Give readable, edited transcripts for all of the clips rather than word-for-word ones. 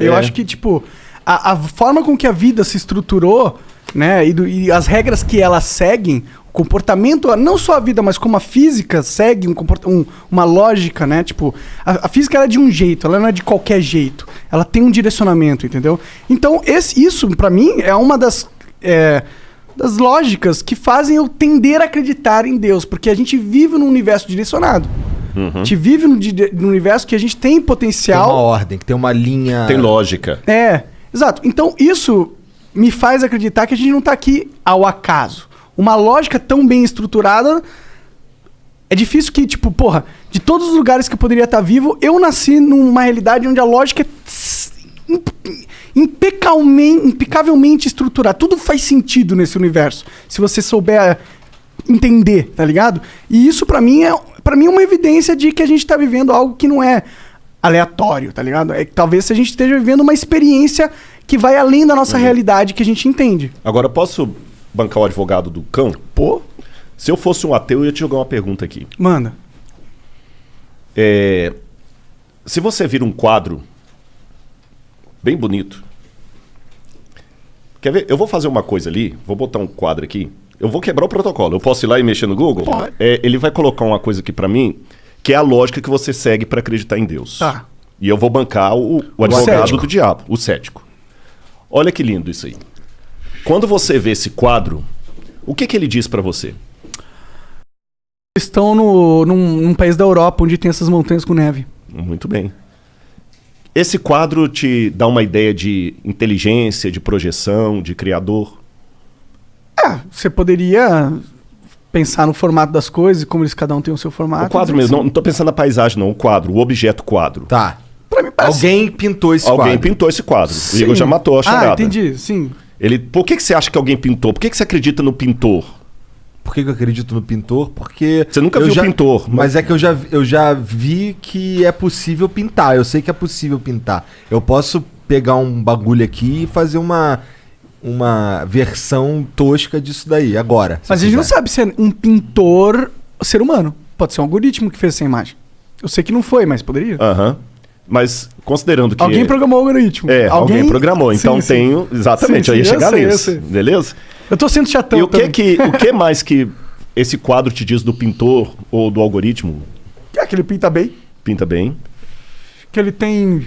Eu acho que, tipo, a forma com que a vida se estruturou, né, e as regras que elas seguem, o comportamento, não só a vida, mas como a física segue uma lógica, né? Tipo, a física ela é de um jeito, ela não é de qualquer jeito. Ela tem um direcionamento, entendeu? Então, isso, pra mim, é uma das lógicas que fazem eu tender a acreditar em Deus, porque a gente vive num universo direcionado. A gente vive num universo que a gente tem potencial... Tem uma ordem, que tem uma linha... Tem lógica. Exato. Então, isso me faz acreditar que a gente não tá aqui ao acaso. Uma lógica tão bem estruturada... É difícil que, tipo, porra, de todos os lugares que eu poderia estar vivo, eu nasci numa realidade onde a lógica é impecavelmente estruturada. Tudo faz sentido nesse universo, se você souber entender, tá ligado? E isso, pra mim, é uma evidência de que a gente tá vivendo algo que não é aleatório, tá ligado? Talvez a gente esteja vivendo uma experiência que vai além da nossa realidade que a gente entende. Agora, posso bancar o advogado do cão? Pô... Se eu fosse um ateu, eu ia te jogar uma pergunta aqui. Manda. Se você vira um quadro bem bonito... Quer ver? Eu vou fazer uma coisa ali, vou botar um quadro aqui. Eu vou quebrar o protocolo. Eu posso ir lá e mexer no Google? Pode. Ele vai colocar uma coisa aqui pra mim, que é a lógica que você segue pra acreditar em Deus. Tá. E eu vou bancar o advogado cético. do diabo, o cético. Olha que lindo isso aí. Quando você vê esse quadro, o que ele diz pra você? Estão num país da Europa onde tem essas montanhas com neve. Muito bem. Esse quadro te dá uma ideia de inteligência, de projeção, de criador? Você poderia pensar no formato das coisas, como eles cada um tem o seu formato. O quadro mesmo, não tô pensando na paisagem não, o quadro, o objeto quadro. Tá. Pra mim parece... Alguém pintou esse quadro. Alguém pintou esse quadro. Sim. O Igor já matou a charada. Entendi, sim. Por que você acha que alguém pintou? Por que você acredita no pintor? Por que eu acredito no pintor? Porque... Você nunca viu o pintor. Mas é que eu já vi que é possível pintar. Eu sei que é possível pintar. Eu posso pegar um bagulho aqui e fazer uma versão tosca disso daí, agora. Mas a gente não sabe se é um pintor ser humano. Pode ser um algoritmo que fez essa imagem. Eu sei que não foi, mas poderia. Aham. Mas considerando que... Alguém programou o algoritmo. Alguém programou. Então Sim, sim. tenho... Exatamente, Sim, eu ia chegar sei, nisso. Beleza? Eu tô sendo chatão E o também. que mais que esse quadro te diz do pintor ou do algoritmo? Que ele pinta bem. Pinta bem. Que ele tem...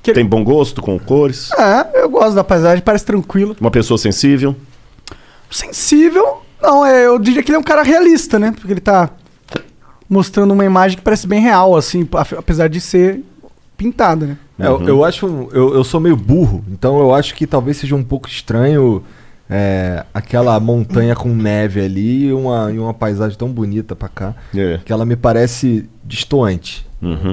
Tem bom gosto com cores. Eu gosto da paisagem, parece tranquilo. Uma pessoa sensível. Sensível? Não, eu diria que ele é um cara realista, né? Porque ele tá mostrando uma imagem que parece bem real, assim, apesar de ser pintada, né? Eu acho... Eu sou meio burro, então eu acho que talvez seja um pouco estranho... aquela montanha com neve ali e uma paisagem tão bonita pra cá, que ela me parece distoante.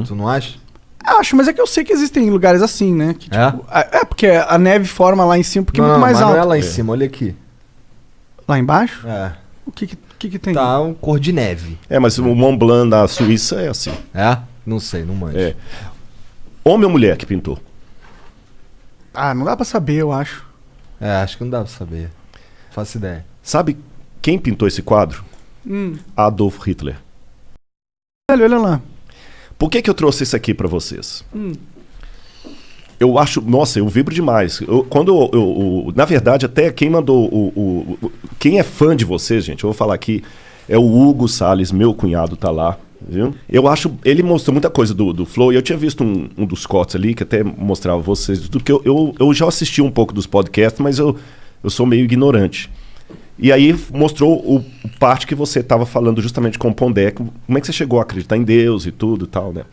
Tu não acha? Eu acho, mas é que eu sei que existem lugares assim, né? Que, tipo, porque a neve forma lá em cima porque é muito mais alto. Não é lá em cima, olha aqui. Lá embaixo? O que tem? Tá um cor de neve. Mas o Mont Blanc da Suíça é assim. Não sei, não manjo. Homem ou mulher que pintou? Não dá pra saber, eu acho. Acho que não dá pra saber. Faço ideia. Sabe quem pintou esse quadro? Adolf Hitler. Olha lá. Por que eu trouxe isso aqui pra vocês? Eu acho... Nossa, eu vibro demais. Na verdade, até quem mandou... Quem é fã de vocês, gente, eu vou falar aqui, é o Hugo Salles, meu cunhado, tá lá. Viu? Eu acho... Ele mostrou muita coisa do Flow, e eu tinha visto um dos cortes ali, que até mostrava vocês, porque eu já assisti um pouco dos podcasts, mas eu sou meio ignorante. E aí mostrou o parte que você estava falando justamente com o Pondé, como é que você chegou a acreditar em Deus e tudo e tal, né?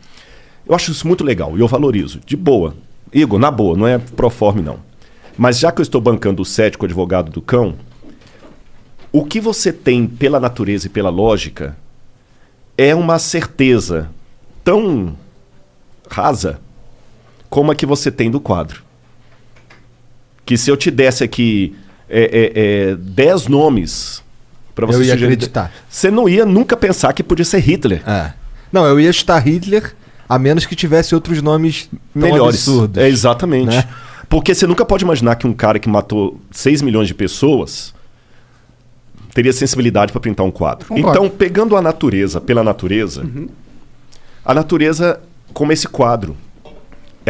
Eu acho isso muito legal, e eu valorizo. De boa. Igor, na boa, não é proforme não. Mas já que eu estou bancando o cético advogado do cão, o que você tem pela natureza e pela lógica... é uma certeza tão rasa como a que você tem do quadro. Que se eu te desse aqui 10 nomes para você eu ia acreditar. Você não ia nunca pensar que podia ser Hitler. Não, eu ia chutar Hitler, a menos que tivesse outros nomes melhores. Absurdos. Exatamente. Né? Porque você nunca pode imaginar que um cara que matou 6 milhões de pessoas... teria sensibilidade para pintar um quadro. Concordo. Então, pegando a natureza pela natureza, a natureza, como esse quadro,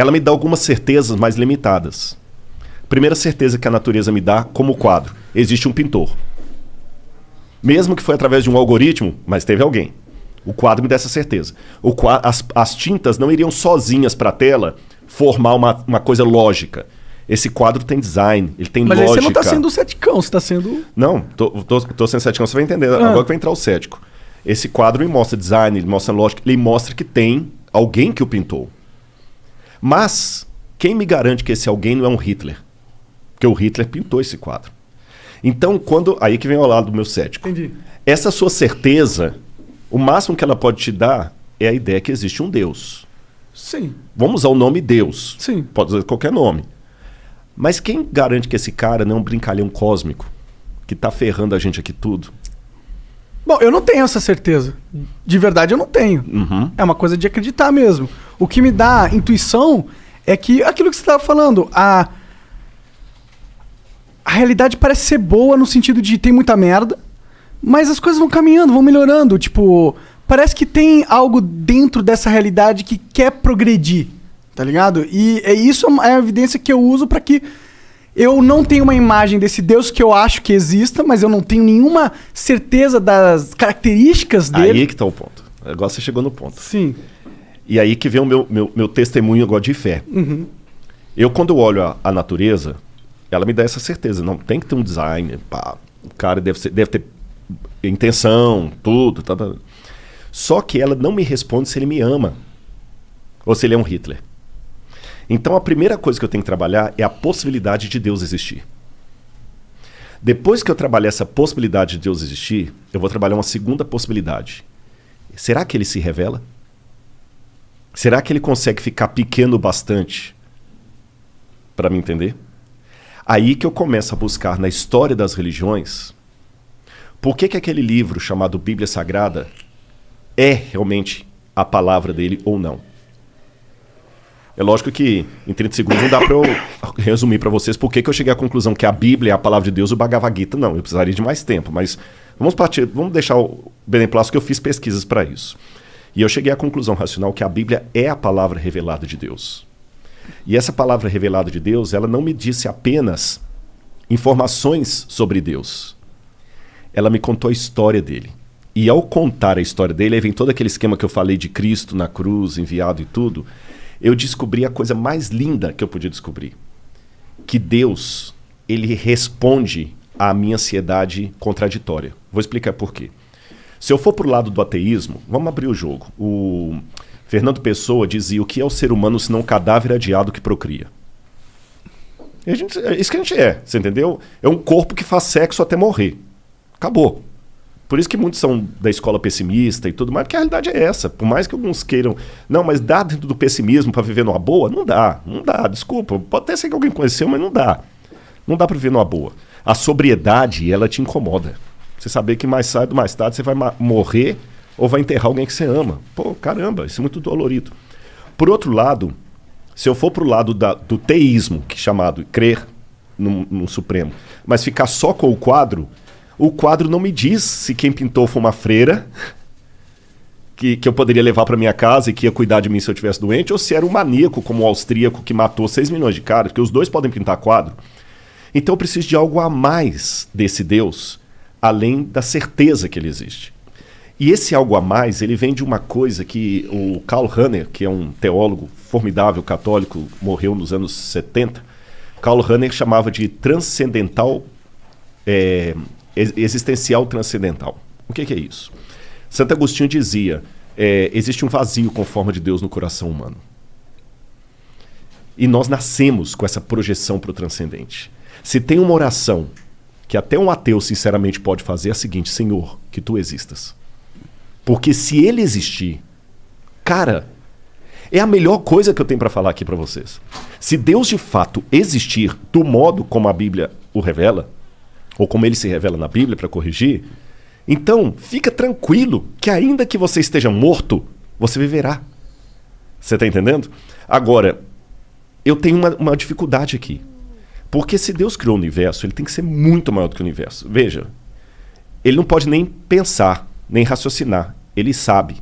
ela me dá algumas certezas mais limitadas. Primeira certeza que a natureza me dá como quadro: existe um pintor. Mesmo que foi através de um algoritmo, mas teve alguém. O quadro me dá essa certeza. As tintas não iriam sozinhas para a tela formar uma coisa lógica. Esse quadro tem design, ele tem lógica. Mas aí você não está sendo ceticão, você está sendo... Não, tô sendo ceticão, você vai entender. Agora que vai entrar o cético. Esse quadro me mostra design, ele mostra lógica, ele mostra que tem alguém que o pintou. Mas quem me garante que esse alguém não é um Hitler? Porque o Hitler pintou esse quadro. Então, aí que vem ao lado do meu cético. Entendi. Essa sua certeza, o máximo que ela pode te dar é a ideia que existe um Deus. Sim. Vamos usar o nome Deus. Sim. Pode usar qualquer nome. Mas quem garante que esse cara não é um brincalhão cósmico que tá ferrando a gente aqui tudo? Bom, eu não tenho essa certeza. De verdade, eu não tenho. Uhum. É uma coisa de acreditar mesmo. O que me dá intuição é que aquilo que você estava falando, a realidade parece ser boa no sentido de tem muita merda, mas as coisas vão caminhando, vão melhorando. Tipo, parece que tem algo dentro dessa realidade que quer progredir, tá ligado? E isso é a evidência que eu uso para que eu não tenha uma imagem desse Deus que eu acho que exista, mas eu não tenho nenhuma certeza das características dele. Aí que tá o ponto. Agora você chegou no ponto. Sim. E aí que vem o meu testemunho agora de fé. Uhum. Eu, quando olho a natureza, ela me dá essa certeza. Não, tem que ter um design. Pá, o cara deve ter intenção, tudo. Tá. Só que ela não me responde se ele me ama ou se ele é um Hitler. Então a primeira coisa que eu tenho que trabalhar é a possibilidade de Deus existir. Depois que eu trabalhar essa possibilidade de Deus existir, eu vou trabalhar uma segunda possibilidade. Será que ele se revela? Será que ele consegue ficar pequeno bastante para me entender? Aí que eu começo a buscar na história das religiões por que aquele livro chamado Bíblia Sagrada é realmente a palavra dele ou não. É lógico que em 30 segundos não dá para eu resumir para vocês por que eu cheguei à conclusão que a Bíblia é a palavra de Deus e o Bhagavad Gita não. Eu precisaria de mais tempo, mas vamos deixar o beneplácito que eu fiz pesquisas para isso. E eu cheguei à conclusão racional que a Bíblia é a palavra revelada de Deus. E essa palavra revelada de Deus, ela não me disse apenas informações sobre Deus. Ela me contou a história dele. E ao contar a história dele, aí vem todo aquele esquema que eu falei de Cristo na cruz, enviado e tudo, eu descobri a coisa mais linda que eu podia descobrir. Que Deus, ele responde à minha ansiedade contraditória. Vou explicar por quê. Se eu for pro lado do ateísmo, vamos abrir o jogo. O Fernando Pessoa dizia: o que é o ser humano senão um cadáver adiado que procria? É isso que a gente é, você entendeu? É um corpo que faz sexo até morrer. Acabou. Por isso que muitos são da escola pessimista e tudo mais, porque a realidade é essa. Por mais que alguns queiram... Não, mas dá dentro do pessimismo para viver numa boa? Não dá, desculpa. Pode até ser que alguém conheceu, mas não dá. Não dá para viver numa boa. A sobriedade, ela te incomoda. Você saber que mais cedo, mais tarde, você vai morrer ou vai enterrar alguém que você ama. Pô, caramba, isso é muito dolorido. Por outro lado, se eu for pro lado do teísmo, que é chamado crer no Supremo, mas ficar só com o quadro não me diz se quem pintou foi uma freira que eu poderia levar para minha casa e que ia cuidar de mim se eu estivesse doente, ou se era um maníaco como o austríaco que matou 6 milhões de caras, porque os dois podem pintar quadro. Então eu preciso de algo a mais desse Deus, além da certeza que ele existe. E esse algo a mais, ele vem de uma coisa que o Karl Rahner, que é um teólogo formidável católico, morreu nos anos 70, Karl Rahner chamava de transcendental, existencial transcendental. O que é isso? Santo Agostinho dizia, existe um vazio com forma de Deus no coração humano. E nós nascemos com essa projeção para o transcendente. Se tem uma oração que até um ateu sinceramente pode fazer, é a seguinte: Senhor, que tu existas. Porque se ele existir, cara, é a melhor coisa que eu tenho para falar aqui para vocês. Se Deus de fato existir do modo como a Bíblia o revela, ou como ele se revela na Bíblia para corrigir, então fica tranquilo que ainda que você esteja morto, você viverá. Você está entendendo? Agora, eu tenho uma dificuldade aqui. Porque se Deus criou o universo, ele tem que ser muito maior do que o universo. Veja, ele não pode nem pensar, nem raciocinar. Ele sabe.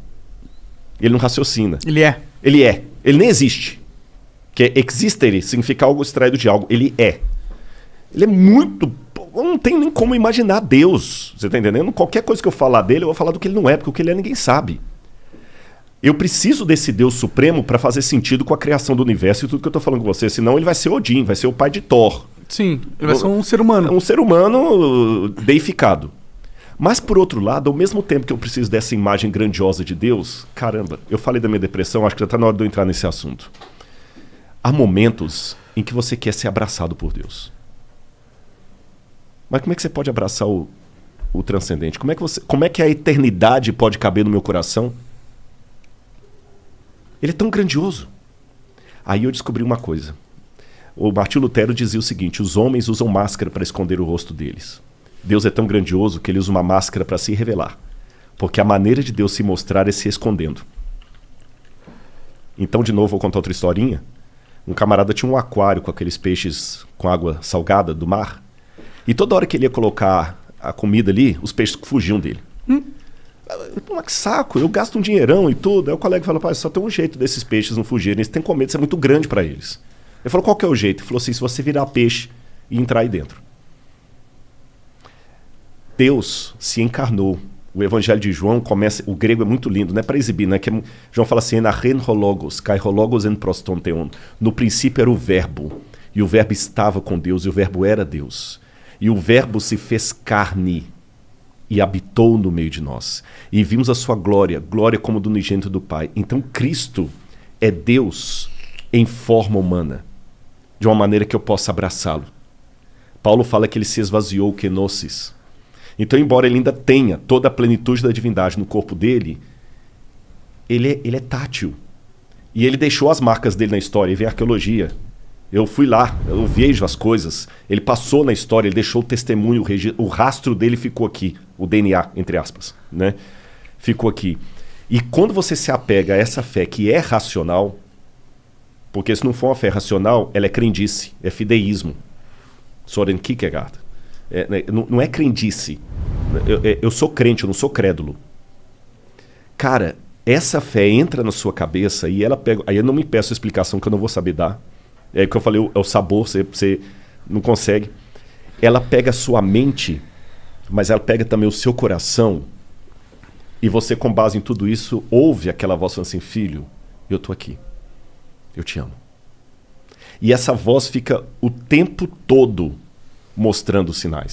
Ele não raciocina. Ele é. Ele é. Ele nem existe. Porque existere significa algo extraído de algo. Ele é. Ele é muito... Eu não tenho nem como imaginar Deus. Você tá entendendo? Qualquer coisa que eu falar dele, eu vou falar do que ele não é, porque o que ele é ninguém sabe. Eu preciso desse Deus supremo para fazer sentido com a criação do universo e tudo que eu tô falando com você. Senão ele vai ser Odin, vai ser o pai de Thor. Sim, ele vai ser um ser humano. Um ser humano deificado. Mas, por outro lado, ao mesmo tempo que eu preciso dessa imagem grandiosa de Deus, caramba, eu falei da minha depressão, acho que já está na hora de eu entrar nesse assunto. Há momentos em que você quer ser abraçado por Deus. Mas como é que você pode abraçar o transcendente? Como é que a eternidade pode caber no meu coração? Ele é tão grandioso. Aí eu descobri uma coisa. O Martinho Lutero dizia o seguinte: os homens usam máscara para esconder o rosto deles. Deus é tão grandioso que ele usa uma máscara para se revelar. Porque a maneira de Deus se mostrar é se escondendo. Então, de novo, vou contar outra historinha. Um camarada tinha um aquário com aqueles peixes com água salgada do mar. E toda hora que ele ia colocar a comida ali, os peixes fugiam dele. Mas que saco, eu gasto um dinheirão e tudo. Aí o colega falou: pai, só tem um jeito desses peixes não fugirem. Eles têm com medo, isso é muito grande para eles. Ele falou: qual que é o jeito? Ele falou assim: se você virar peixe e entrar aí dentro. Deus se encarnou. O Evangelho de João começa... O grego é muito lindo, não é para exibir, né? Que João fala assim: enarren hologos, kai hologos en prostonteon. No princípio era o verbo, e o verbo estava com Deus, e o verbo era Deus. E o verbo se fez carne e habitou no meio de nós. E vimos a sua glória, glória como do unigênito do Pai. Então Cristo é Deus em forma humana, de uma maneira que eu possa abraçá-lo. Paulo fala que ele se esvaziou, kenosis. Então, embora ele ainda tenha toda a plenitude da divindade no corpo dele, ele é tátil. E ele deixou as marcas dele na história. E vem a arqueologia. Eu fui lá, eu vejo as coisas. Ele passou na história, ele deixou o testemunho, o rastro dele ficou aqui. O DNA, entre aspas, né? Ficou aqui. E quando você se apega a essa fé que é racional, porque se não for uma fé racional, ela é crendice, é fideísmo. Soren Kierkegaard. Não é crendice. Eu sou crente, eu não sou crédulo. Cara, essa fé entra na sua cabeça e ela pega... Aí eu não me peço explicação que eu não vou saber dar. É o que eu falei, é o sabor, você não consegue. Ela pega a sua mente, mas ela pega também o seu coração. E você, com base em tudo isso, ouve aquela voz falando assim: filho, eu tô aqui. Eu te amo. E essa voz fica o tempo todo mostrando os sinais.